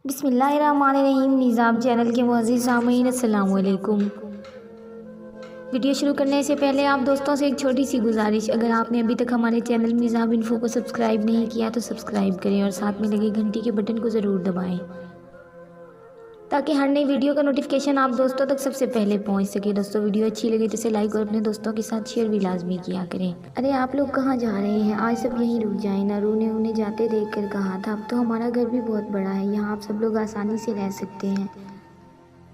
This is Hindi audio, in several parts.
बिस्मिल्लाहिर्रहमानिर्रहीम। निज़ाम चैनल के मुअज़्ज़िज़ सामीन अस्सलामु अलैकुम। वीडियो शुरू करने से पहले आप दोस्तों से एक छोटी सी गुजारिश, अगर आपने अभी तक हमारे चैनल निज़ाम इन्फो को सब्सक्राइब नहीं किया तो सब्सक्राइब करें और साथ में लगे घंटी के बटन को ज़रूर दबाएं ताकि हर नई वीडियो का नोटिफिकेशन आप दोस्तों तक सबसे पहले पहुंच सके। दोस्तों वीडियो अच्छी लगे तो इसे लाइक और अपने दोस्तों के साथ शेयर भी लाजमी किया करें। अरे आप लोग कहाँ जा रहे हैं? आज सब यहीं रुक जाएं ना। रू ने उन्हें जाते देख कर कहा था, अब तो हमारा घर भी बहुत बड़ा है, यहाँ आप सब लोग आसानी से रह सकते हैं,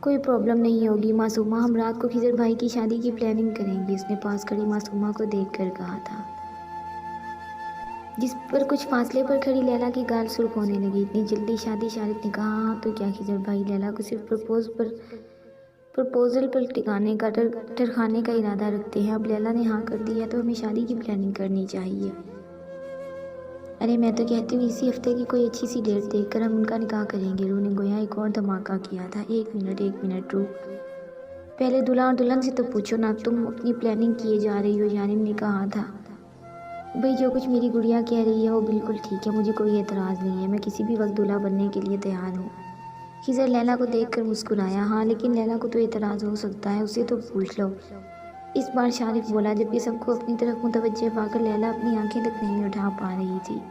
कोई प्रॉब्लम नहीं होगी। मासूमा, हम रात को खिजर भाई की शादी की प्लानिंग करेंगे, उसने पास खड़ी मासूमा को देख कर कहा था, जिस पर कुछ फासले पर खड़ी लैला की गाल सुर्ख होने लगी। इतनी जल्दी शादी? शारिफ ने कहा, हाँ तो क्या खिजर भाई लैला को सिर्फ प्रपोजल पर टिकाने का टरखाने का इरादा रखते हैं। अब लैला ने हाँ कर दी है तो हमें शादी की प्लानिंग करनी चाहिए। अरे मैं तो कहती हूँ इसी हफ्ते की कोई अच्छी सी डेट देखकर हम उनका निकाह करेंगे। रू ने गोया एक और धमाका किया था। एक मिनट रू, पहले दूल्हा और दुल्हन से तो पूछो ना, तुम अपनी प्लानिंग किए जा रही हो। यानिम ने कहा था, भाई जो कुछ मेरी गुड़िया कह रही है वो बिल्कुल ठीक है, मुझे कोई एतराज़ नहीं है, मैं किसी भी वक्त दूल्हा बनने के लिए तैयार हूँ। खिजर लैला को देखकर मुस्कुराया। हाँ लेकिन लैला को तो एतराज़ हो सकता है, उसे तो पूछ लो। इस बार शारिफ बोला, जबकि सबको अपनी तरफ मुतवज्जे पाकर लैला अपनी आंखें तक नहीं उठा पा रही थी।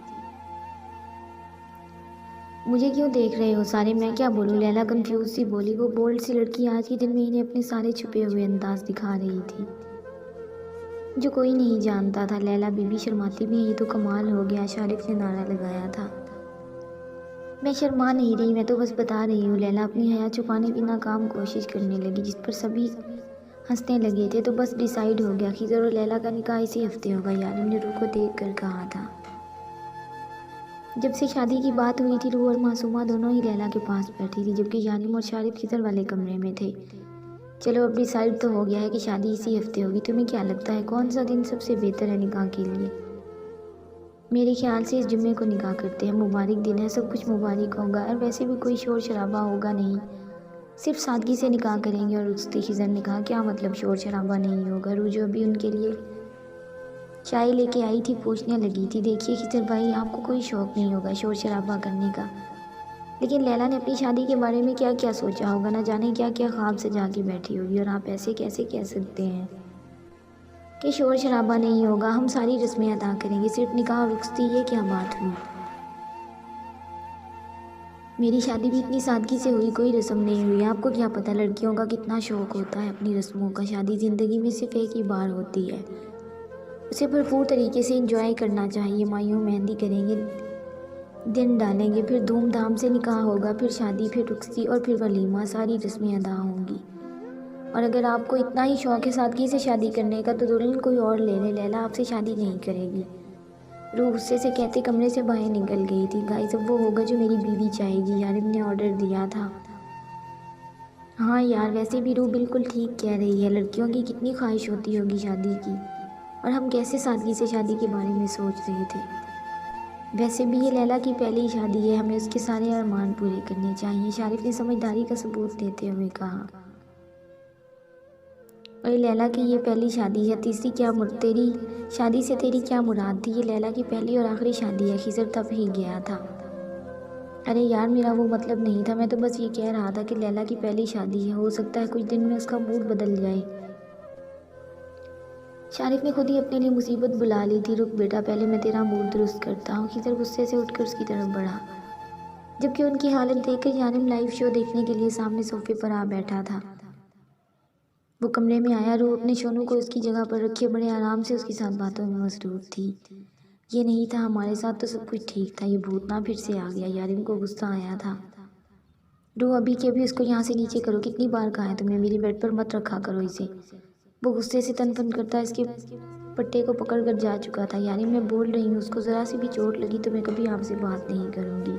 मुझे क्यों देख रहे हो सारे? मैं क्या बोलूँ? लैला कंफ्यूज सी बोली। वो बोल्ड सी लड़की आज के दिन में इन्हें अपने सारे छुपे हुए अंदाज दिखा रही थी जो कोई नहीं जानता था। लैला बीबी शर्माती भी है, ये तो कमाल हो गया, शारिफ ने नारा लगाया था। मैं शर्मा नहीं रही, मैं तो बस बता रही हूँ। लैला अपनी हया छुपाने की नाकाम कोशिश करने लगी, जिस पर सभी हंसने लगे थे। तो बस डिसाइड हो गया, खिजर और लैला का निकाह इसी हफ्ते होगा, यारिम ने रूह को देख कर कहा था। जब से शादी की बात हुई थी, रूह और मासूमा दोनों ही लैला के पास बैठी थी, जबकि यारिम और शारिफ खिजर वाले कमरे में थे। चलो अब डिसाइड तो हो गया है कि शादी इसी हफ्ते होगी। तुम्हें क्या लगता है कौन सा दिन सबसे बेहतर है निकाह के लिए? मेरे ख्याल से इस जुम्मे को निकाह करते हैं, मुबारक दिन है, सब कुछ मुबारक होगा और वैसे भी कोई शोर शराबा होगा नहीं, सिर्फ सादगी से निकाह करेंगे। और रुस्ती खिजर ने कहा, क्या मतलब शोर शराबा नहीं होगा? रू जो अभी उनके लिए चाय लेके आई थी पूछने लगी थी, देखिए खिजर भाई आपको कोई शौक़ नहीं होगा शोर शराबा करने का, लेकिन लैला ने अपनी शादी के बारे में क्या क्या सोचा होगा, ना जाने क्या क्या ख्वाब सजा के बैठी होगी, और आप ऐसे कैसे कह सकते हैं कि शोर शराबा नहीं होगा? हम सारी रस्में अदा करेंगे, सिर्फ निकाह और रुखसती, ये क्या बात हुई? मेरी शादी भी इतनी सादगी से हुई, कोई रस्म नहीं हुई। आपको क्या पता लड़कियों का कितना शौक़ होता है अपनी रस्मों का। शादी ज़िंदगी में सिर्फ एक ही बार होती है, उसे भरपूर तरीके से एंजॉय करना चाहिए। मायूं मेहंदी करेंगे, दिन डालेंगे, फिर धूमधाम से निकाह होगा, फिर शादी, फिर रुखसती और फिर वलीमा, सारी रस्में अदा होंगी। और अगर आपको इतना ही शौक़ है सादगी से शादी करने का तो दुल्हन कोई और ले ले, लैला आपसे शादी नहीं करेगी। रूह गुस्से से कहते कमरे से बाहर निकल गई थी। गाइस अब वो होगा जो मेरी बीवी चाहेगी, यारिम ने ऑर्डर दिया था। हाँ यार वैसे भी रूह बिल्कुल ठीक कह रही है, लड़कियों की कितनी ख्वाहिश होती होगी शादी की, और हम कैसे सादगी से शादी के बारे में सोच रहे थे। वैसे भी ये लैला की पहली शादी है, हमें उसके सारे अरमान पूरे करने चाहिए, शारिफ ने समझदारी का सबूत देते हुए कहा। अरे लैला की ये पहली शादी है, तीसरी क्या तेरी शादी से तेरी क्या मुराद थी? ये लैला की पहली और आखिरी शादी है, खिजर तब ही गया था। अरे यार मेरा वो मतलब नहीं था, मैं तो बस ये कह रहा था कि लैला की पहली शादी है, हो सकता है कुछ दिन में उसका मूड बदल जाए। शारिफ ने खुद ही अपने लिए मुसीबत बुला ली थी। रुक बेटा, पहले मैं तेरा मूड दुरुस्त करता हूँ। खिजर गुस्से से उठकर उसकी तरफ बढ़ा, जबकि उनकी हालत देखकर यानिम लाइव शो देखने के लिए सामने सोफे पर आ बैठा था। वो कमरे में आया, रूह अपने शोनू को उसकी जगह पर रखे बड़े आराम से उसके साथ बातों में मसरूफ थी। ये नहीं था हमारे साथ तो सब कुछ ठीक था, ये भूत ना फिर से आ गया। यारिम को गुस्सा आया था। रूह अभी के अभी उसको यहाँ से नीचे करो, कितनी बार कहा है तुमने, मेरे बेड पर मत रखा करो इसे। वो गुस्से से तनफन करता इसके पट्टे को पकड़ कर जा चुका था। यारिम मैं बोल रही हूँ, उसको ज़रा सी भी चोट लगी तो मैं कभी आपसे बात नहीं करूँगी,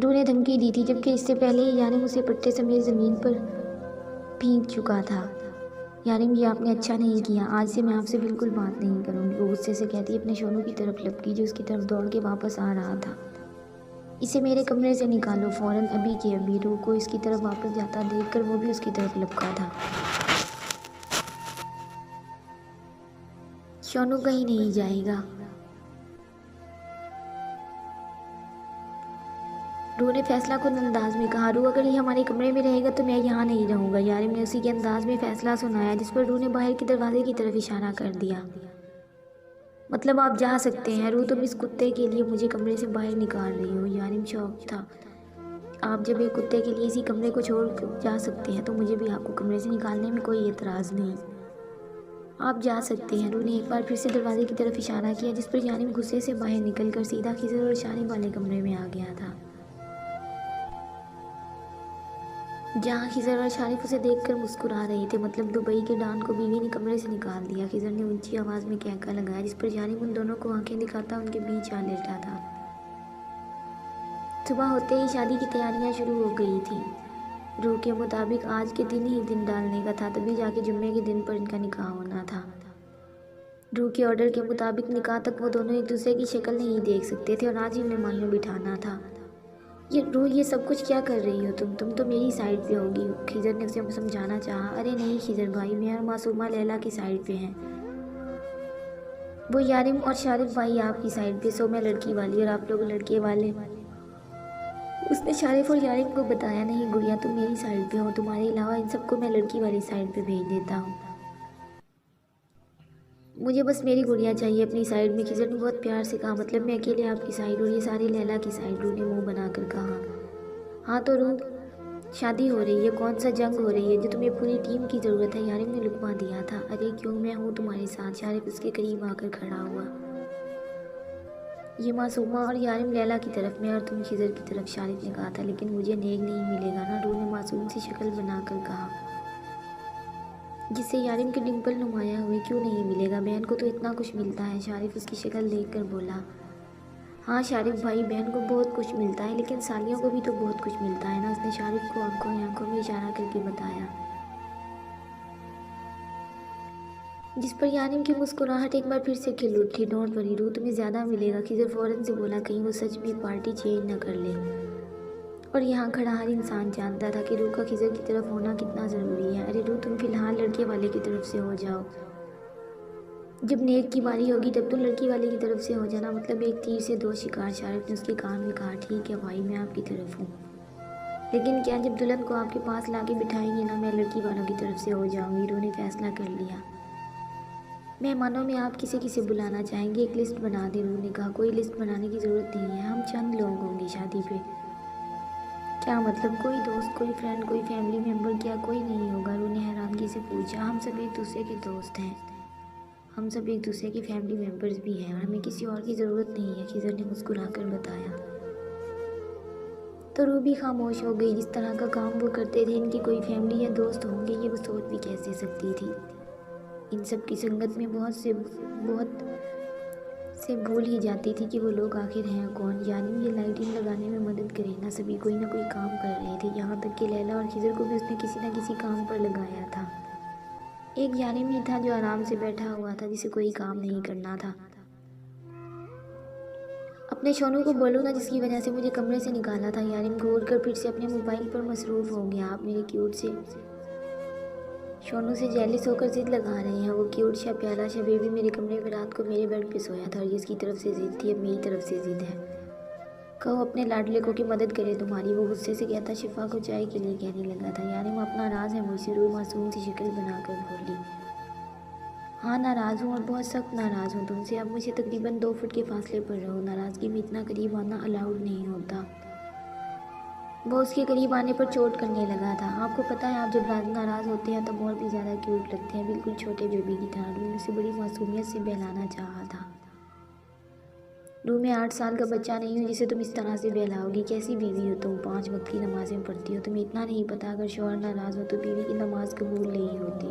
रूह ने धमकी दी थी, जबकि इससे पहले ही यारिम उसे पट्टे समेत ज़मीन पर भीग चुका था। यारिम ये आपने अच्छा नहीं किया, आज से मैं आपसे बिल्कुल बात नहीं करूँगी, वो गुस्से से कहती अपने शोनू की तरफ लपकी जो उसकी तरफ दौड़ के वापस आ रहा था। इसे मेरे कमरे से निकालो फ़ौरन, अभी के अभी। रूह को इसकी तरफ वापस जाता देखकर वो भी उसकी तरफ लपका था। शोनू कहीं नहीं जाएगा, रू ने फैसला कुन अंदाज में कहा। रू, अगर ये हमारे कमरे में रहेगा तो मैं यहाँ नहीं रहूँगा। यारिम ने उसी के अंदाज में फैसला सुनाया, जिस पर रू ने बाहर के दरवाजे की तरफ इशारा कर दिया। मतलब आप जा सकते हैं रू, तुम इस कुत्ते के लिए मुझे कमरे से बाहर निकाल रही हो। यारिम शौक था। आप जब एक कुत्ते के लिए इसी कमरे को छोड़ जा सकते हैं तो मुझे भी आपको कमरे से निकालने में कोई एतराज़ नहीं। आप जा सकते हैं। रू ने एक बार फिर से दरवाजे की तरफ इशारा किया, जिस पर यारिम गुस्से से बाहर निकलकर सीधा खिजर और शारिब वाले कमरे में आ गया था, जहाँ खिजर और शारिफ उसे देखकर मुस्कुरा रहे थे। मतलब दुबई के डॉन को बीवी ने कमरे से निकाल दिया। खिजर ने ऊंची आवाज़ में कहका लगाया, जिस पर यारिम उन दोनों को आंखें दिखाता उनके बीच आ लेटा था। सुबह होते ही शादी की तैयारियां शुरू हो गई थी। रू के मुताबिक आज के दिन ही दिन डालने का था, तभी जाके जुम्मे के दिन पर इनका निकाह होना था। रू के ऑर्डर के मुताबिक निकाह तक वो दोनों एक दूसरे की शक्ल नहीं देख सकते थे और आज ही मेहमान में बिठाना था। ये रू, ये सब कुछ क्या कर रही हो तुम तो मेरी साइड पे होगी। खिजर ने उसे समझाना चाहा। अरे नहीं खिजर भाई, मैं और मासूमा लैला की साइड पे हैं। वो यारिम और शारिफ भाई आपकी साइड पे, सो मैं लड़की वाली और आप लोग लड़के वाले। उसने शारिफ और यारिम को बताया, नहीं गुड़िया तुम मेरी साइड पे हो, तुम्हारे अलावा इन सबको मैं लड़की वाली साइड पे भेज देता हूँ। मुझे बस मेरी गुड़िया चाहिए अपनी साइड में। खिजर ने बहुत प्यार से कहा, मतलब मैं अकेले आपकी साइड और ये सारी लैला की साइड। रू ने मुंह बनाकर कहा। हाँ तो रू, शादी हो रही है, कौन सा जंग हो रही है जो तुम्हें पूरी टीम की ज़रूरत है। यारिम ने लुकमा दिया था। अरे क्यों, मैं हूँ तुम्हारे साथ। शारिफ उसके करीब आकर खड़ा हुआ। ये मासूमा और यारिम लैला की तरफ में और तुम खिजर की तरफ। शारिफ ने कहा था, लेकिन मुझे नेक नहीं मिलेगा ना। रू ने मासूम सी शक्ल बनाकर कहा, जिससे यारिम के डिम्पल नुमाया हुए। क्यों नहीं मिलेगा, बहन को तो इतना कुछ मिलता है। शारिफ उसकी शक्ल देखकर बोला। हाँ शारिफ भाई, बहन को बहुत कुछ मिलता है, लेकिन सालियों को भी तो बहुत कुछ मिलता है ना। उसने शारिफ को आंखों में इशारा करके बताया, जिस पर यारिम की मुस्कुराहट एक बार फिर से खिल उठी। डोंट वरी रू, तुम्हें ज़्यादा मिलेगा। खिजर फ़ौरन से बोला, कहीं वो सच में पार्टी चेंज न कर ले। और यहाँ खड़ा हर इंसान जानता था कि रू का खिजर की तरफ होना कितना ज़रूरी है। अरे रू, तुम फिलहाल लड़के वाले की तरफ से हो जाओ, जब नेक की बारी होगी तब तुम लड़की वाले की तरफ से हो जाना। मतलब एक तीर से दो शिकार। शारिफ ने उसके कान में कहा, ठीक है भाई, मैं आपकी तरफ हूँ, लेकिन क्या जब दुल्हन को आपके पास ला के बिठाएंगे ना, मैं लड़की वालों की तरफ से हो जाऊँगी। रू ने फैसला कर लिया। मेहमानों में आप किसे किसे बुलाना चाहेंगे, एक लिस्ट बना दें। रू ने कहा, कोई लिस्ट बनाने की ज़रूरत नहीं है, हम चंद लोग होंगे शादी पे। क्या मतलब, कोई दोस्त, कोई फ्रेंड, कोई फैमिली मेम्बर? क्या कोई नहीं होगा? रू ने हैरानगी से पूछा। हम सब एक दूसरे के दोस्त हैं, हम सब एक दूसरे के फैमिली मेम्बर्स भी हैं और हमें किसी और की ज़रूरत नहीं है, खिजर ने मुस्कुराकर बताया। तो रू भी खामोश हो गई। जिस तरह का काम वो करते थे, इनकी कोई फैमिली या दोस्त होंगे ये वो सोच भी कैसे सकती थी। इन सब की संगत में बहुत से भूल ही जाती थी कि वो लोग आखिर हैं कौन। यानी ये लाइटिंग लगाने में मदद करे ना, सभी कोई ना कोई काम कर रहे थे। यहाँ तक कि लैला और खिजर को भी उसने किसी न किसी काम पर लगाया था। एक यारिम ही था जो आराम से बैठा हुआ था, जिसे कोई काम नहीं करना था। अपने शोनू को बोलो ना, जिसकी वजह से मुझे कमरे से निकाला था। यारिम घूर कर फिर से अपने मोबाइल पर मसरूफ़ हो गया। आप मेरे क्यूट से शोनू से जेलिस होकर जिद लगा रहे हैं। वो क्यूट सा प्यारा सा बेबी मेरे कमरे में रात को मेरे बेड पे सोया था और जिसकी तरफ से जिद थी अब मेरी तरफ से जिद है। कहो अपने लाडले को की मदद करे तुम्हारी। वो गुस्से से कहता शिफा को चाय के लिए कहने लगा था। यारिम अपना राज है मुझसे। रू मासूम सी शक्ल बनाकर बोली, हाँ नाराज़ हूँ और बहुत सख्त नाराज़ हूँ तुमसे। अब मुझे तकरीबन 2 फुट के फासले पर रहो। नाराज़गी में इतना करीब आना अलाउड नहीं होता। वो उसके करीब आने पर चोट करने लगा था। आपको पता है, आप जब नाराज़ होते हैं तब और भी ज़्यादा क्यूट लगते हैं, बिल्कुल छोटे बेबी की तरह। रू ने उसे बड़ी मासूमियत से बहलाना चाहा था। रू, मैं 8 साल का बच्चा नहीं हूँ जिसे तुम इस तरह से बहलाओगी। कैसी बीवी हो तुम, 5 वक्त की नमाज़ें पढ़ती हो। तुम्हें इतना नहीं पता, अगर शौहर नाराज़ हो तो बीवी की नमाज कबूल नहीं होती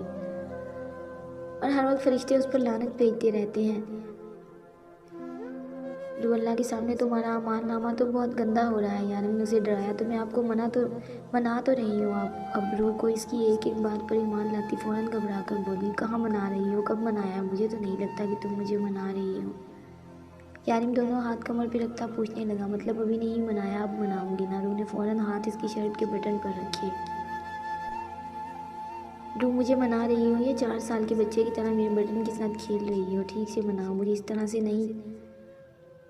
और हर वक्त फरिश्ते उस पर लानत भेजते रहते हैं। रू, अल्लाह के सामने तुम्हारा अमाननामा तो बहुत गंदा हो रहा है। यारिम ने उसे डराया। तो मैं आपको मना तो रही हूँ। आप अब रू को इसकी एक एक बात पर ईमान लाती फ़ौरन घबरा कर बोली, कहाँ मना रही हो, कब मनाया? मुझे तो नहीं लगता कि तुम मुझे मना रही हो। यारिम दोनों हाथ कमर पर रखता पूछने लगा, मतलब अभी नहीं मनाया, अब मनाऊंगी ना? रू ने फ़ौरन हाथ इसकी शर्ट के बटन पर रखे। रू, मुझे मना रही हो या 4 साल के बच्चे की तरह मेरे बटन के साथ खेल रही हो? ठीक से मनाओ, मुझे इस तरह से नहीं।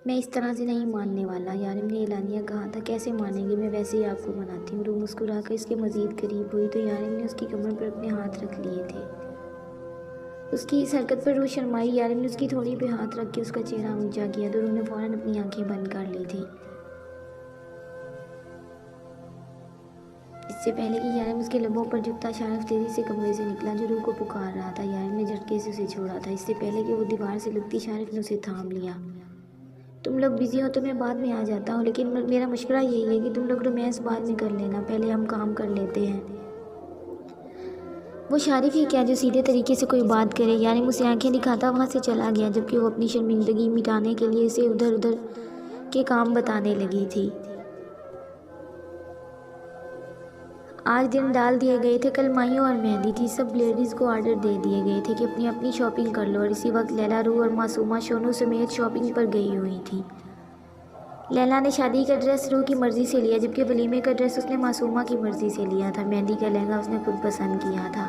मैं इस तरह से नहीं मानने वाला, यारिम ने एलानिया कहा था। कैसे मानेंगे, मैं वैसे ही आपको मनाती हूँ। रू मुस्कुराकर इसके मज़ीद करीब हुई तो यारिम ने उसकी कमर पर अपने हाथ रख लिए थे। उसकी इस हरकत पर रू शर्माई। यारिम ने उसकी थोड़ी पे हाथ रख के उसका चेहरा ऊंचा किया तो रू ने फ़ौरन अपनी आंखें बंद कर ली थी। इससे पहले कि यारिम उसके लबों पर झुकता, शारिफ तेज़ी से कमरे से निकला जो रू को पुकार रहा था। यारिम ने झटके से उसे छोड़ा था। इससे पहले कि वो दीवार से लगती, शारिफ ने उसे थाम लिया। तुम लोग बिज़ी हो तो मैं बाद में आ जाता हूँ, लेकिन मेरा मशवरा यही है कि तुम लोग रोमांस बाद में कर लेना, पहले हम काम कर लेते हैं। वो शारिफ ही क्या जो सीधे तरीके से कोई बात करे। यानी मुझसे आंखें दिखाता वहाँ से चला गया, जबकि वो अपनी शर्मिंदगी मिटाने के लिए इसे उधर उधर के काम बताने लगी थी। आज दिन डाल दिए गए थे, कल माहियों और मेहंदी थी। सब लेडीज़ को ऑर्डर दे दिए गए थे कि अपनी अपनी शॉपिंग कर लो और इसी वक्त लैला, रू और मासूमा शोनू समेत शॉपिंग पर गई हुई थी। लैला ने शादी का ड्रेस रू की मर्ज़ी से लिया, जबकि वलीमे का ड्रेस उसने मासूमा की मर्ज़ी से लिया था। मेहंदी का लहंगा उसने खुद पसंद किया था।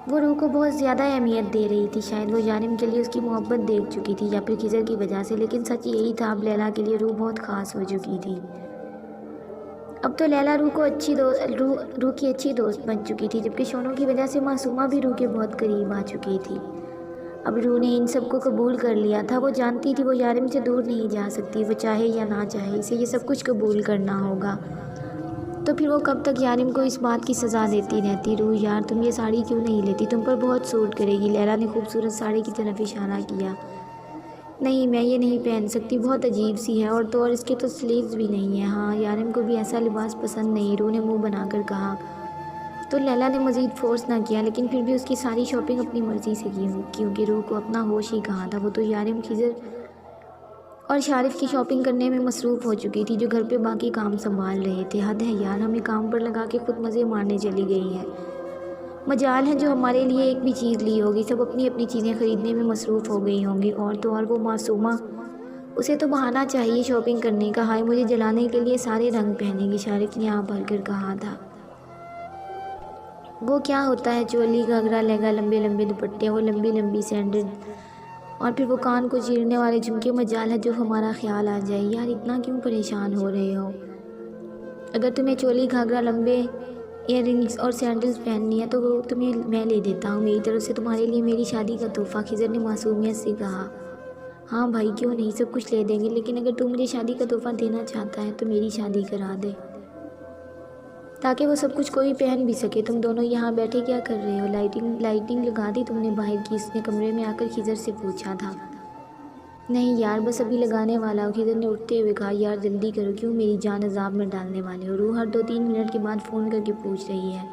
वो रू को बहुत ज़्यादा अहमियत दे रही थी। शायद वो यारिम के लिए उसकी मोहब्बत देख चुकी थी या फिर खिजर की वजह से, लेकिन सच यही था, अब लैला के लिए रू बहुत ख़ास हो चुकी थी। अब तो लैला रू की अच्छी दोस्त बन चुकी थी, जबकि शोनू की वजह से मासूमा भी रू के बहुत करीब आ चुकी थी। अब रू ने इन सबको कबूल कर लिया था। वो जानती थी वो यारिम से दूर नहीं जा सकती, वो चाहे या ना चाहे, इसे ये सब कुछ कबूल करना होगा। तो फिर वो कब तक यारिम को इस बात की सज़ा देती रहती। रू यार, तुम ये साड़ी क्यों नहीं लेती, तुम पर बहुत सूट करेगी। लैला ने खूबसूरत साड़ी की तरफ इशारा किया। नहीं, मैं ये नहीं पहन सकती, बहुत अजीब सी है, और तो और इसके तो स्लीव्स भी नहीं है। हाँ, यारिम को भी ऐसा लिबास पसंद नहीं, रू ने मुंह बनाकर कहा। तो लैला ने मज़ीद फोर्स ना किया, लेकिन फिर भी उसकी सारी शॉपिंग अपनी मर्ज़ी से की, क्योंकि रू को अपना होश ही कहा था। वो तो यारिम, खिजर और शारिफ की शॉपिंग करने में मसरूफ़ हो चुकी थी, जो घर पे बाकी काम संभाल रहे थे। हद है यार, हमें काम पर लगा के खुद मज़े मारने चली गई है। मजाल है जो हमारे लिए एक भी चीज़ ली होगी, सब अपनी अपनी चीज़ें ख़रीदने में मसरूफ़ हो गई होंगी। और तो और वो मासूमा, उसे तो बहाना चाहिए शॉपिंग करने का। हाय, मुझे जलाने के लिए सारे रंग पहनेगी, शारिफ ने आँख भर कर कहा था। वो क्या होता है, चोली, घाघरा, लहंगा, लंबे लंबे दुपट्टे, वो लंबी लंबी सैंडल, और फिर वो कान को चीरने वाले झुमके। मजाल है जो हमारा ख्याल आ जाए। यार, इतना क्यों परेशान हो रहे हो? अगर तुम्हें चोली, घाघरा, लंबे इयररिंग्स और सैंडल्स पहननी है तो वो तुम्हें मैं ले देता हूँ, मेरी तरफ से तुम्हारे लिए मेरी शादी का तोहफ़ा, खिजर ने मासूमियत से कहा। हाँ भाई, क्यों नहीं, सब कुछ ले देंगे, लेकिन अगर तू मुझे शादी का तोहफ़ा देना चाहता है तो मेरी शादी करा दे, ताकि वो सब कुछ कोई पहन भी सके। तुम दोनों यहाँ बैठे क्या कर रहे हो? लाइटिंग लगा दी तुमने बाहर की? इसने कमरे में आकर खिजर से पूछा था। नहीं यार, बस अभी लगाने वाला हो, खिजर ने उठते हुए कहा। यार जल्दी करो, क्यों मेरी जान अजाब में डालने वाले हो? रू हर 2-3 मिनट के बाद फ़ोन करके पूछ रही है।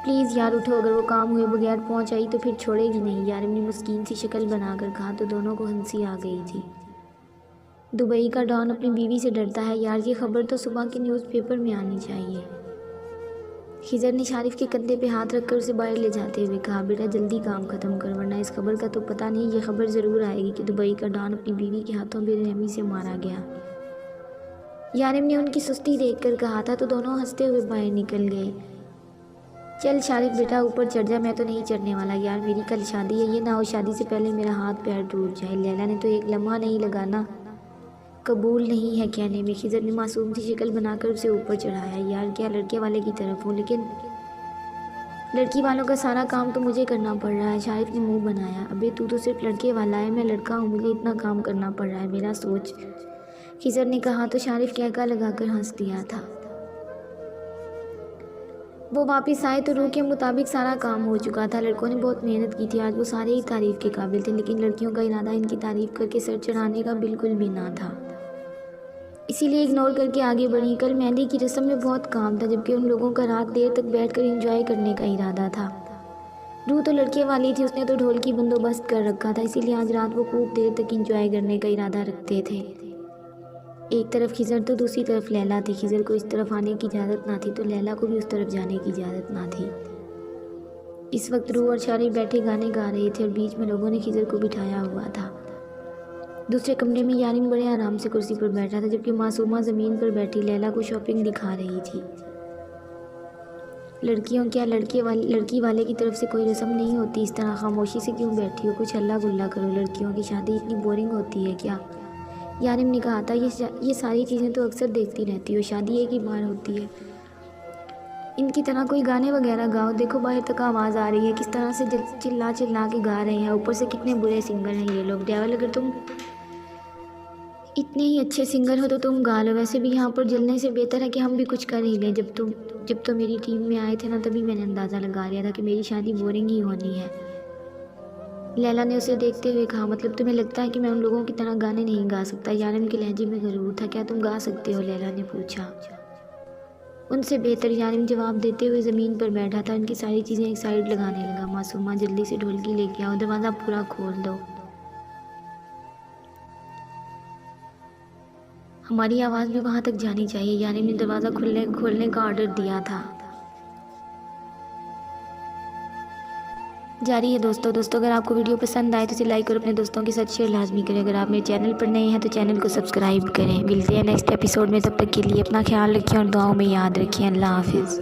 प्लीज़ यार उठो, अगर वो काम हुए बगैर पहुँच आई तो फिर छोड़ेगी नहीं, यारिम ने मुस्कीन सी शक्ल बनाकर कहा। तो दोनों को हंसी आ गई थी। दुबई का डॉन अपनी बीवी से डरता है यार, ये खबर तो सुबह के न्यूज़पेपर में आनी चाहिए। खिजर ने शारिफ के कंधे पे हाथ रखकर उसे बाहर ले जाते हुए कहा। बेटा जल्दी काम ख़त्म कर, वरना इस खबर का तो पता नहीं, ये खबर ज़रूर आएगी कि दुबई का डॉन अपनी बीवी के हाथों बेरहमी से मारा गया। यारिम ने उनकी सुस्ती देखकर कहा था। तो दोनों हंसते हुए बाहर निकल गए। चल शारिफ बेटा, ऊपर चढ़ जा, मैं तो नहीं चढ़ने वाला यार, मेरी कल शादी है, ये ना हो शादी से पहले मेरा हाथ पैर टूट जाए। लैला ने तो एक लम्हा नहीं लगाना कबूल नहीं है कहने में। खिजर ने मासूम सी शक्ल बनाकर उसे ऊपर चढ़ाया। यार क्या लड़के वाले की तरफ हूँ, लेकिन लड़की वालों का सारा काम तो मुझे करना पड़ रहा है। शारिफ ने मुंह बनाया। अबे तू तो सिर्फ लड़के वाला है, मैं लड़का हूँ, मुझे इतना काम करना पड़ रहा है, मेरा सोच, खिजर ने कहा। तो शारिफ कहका लगाकर हंस दिया था। वो वापस आए तो रू के मुताबिक सारा काम हो चुका था। लड़कों ने बहुत मेहनत की थी, आज वो सारे ही तारीफ़ के काबिल थे, लेकिन लड़कियों का इरादा इनकी तारीफ़ करके सर चढ़ाने का बिल्कुल भी ना था, इसीलिए इग्नोर करके आगे बढ़ी। कल मेहंदी की रस्म में बहुत काम था, जबकि उन लोगों का रात देर तक बैठकर एंजॉय करने का इरादा था। रू तो लड़के वाली थी, उसने तो ढोल की बंदोबस्त कर रखा था, इसीलिए आज रात वो खूब देर तक एंजॉय करने का इरादा रखते थे। एक तरफ खिजर तो दूसरी तरफ लैला थी। खिजर को इस तरफ आने की इजाज़त ना थी तो लैला को भी उस तरफ जाने की इजाज़त ना थी। इस वक्त रू और शारिफ बैठे गाने गा रहे थे और बीच में लोगों ने खिजर को बिठाया हुआ था। दूसरे कमरे में यारिम बड़े आराम से कुर्सी पर बैठा था, जबकि मासूमा ज़मीन पर बैठी लैला को शॉपिंग दिखा रही थी। लड़कियों क्या लड़की वाले की तरफ से कोई रस्म नहीं होती? इस तरह खामोशी से क्यों बैठी हो? कुछ हल्ला गुल्ला करो। लड़कियों की शादी इतनी बोरिंग होती है क्या? यारिम ने कहा था, ये सारी चीज़ें तो अक्सर देखती रहती हो, शादी एक ही बार होती है। इनकी तरह कोई गाने वगैरह गाओ। देखो बाहर तक आवाज़ आ रही है, किस तरह से चिल्ला चिल्ला के गा रहे हैं। ऊपर से कितने बुरे सिंगर हैं ये लोग। डेवल, अगर तुम इतने ही अच्छे सिंगर हो तो तुम गा लो। वैसे भी यहाँ पर जलने से बेहतर है कि हम भी कुछ कर ही लें। जब तो मेरी टीम में आए थे ना, तभी मैंने अंदाज़ा लगा लिया था कि मेरी शादी बोरिंग ही होनी है। लैला ने उसे देखते हुए कहा, मतलब तुम्हें लगता है कि मैं उन लोगों की तरह गाने नहीं गा सकता? यारिम के लहजे में गरूर था। क्या तुम गा सकते हो? लैला ने पूछा। उनसे बेहतर, यारिम जवाब देते हुए ज़मीन पर बैठा था। उनकी सारी चीज़ें एक साइड लगाने लगा। मासूमा, जल्दी से ढोलकी लेके आओ, दरवाज़ा पूरा खोल दो। हमारी आवाज़ भी वहाँ तक जानी चाहिए। यारिम ने दरवाज़ा खोलने का ऑर्डर दिया था। जारी है दोस्तों। अगर आपको वीडियो पसंद आए तो इसे लाइक और अपने दोस्तों के साथ शेयर लाजमी करें। अगर आप मेरे चैनल पर नए हैं तो चैनल को सब्सक्राइब करें। मिलते हैं नेक्स्ट एपिसोड में, तब तक के लिए अपना ख्याल रखें और दुआओं में याद रखें। अल्लाह हाफिज़।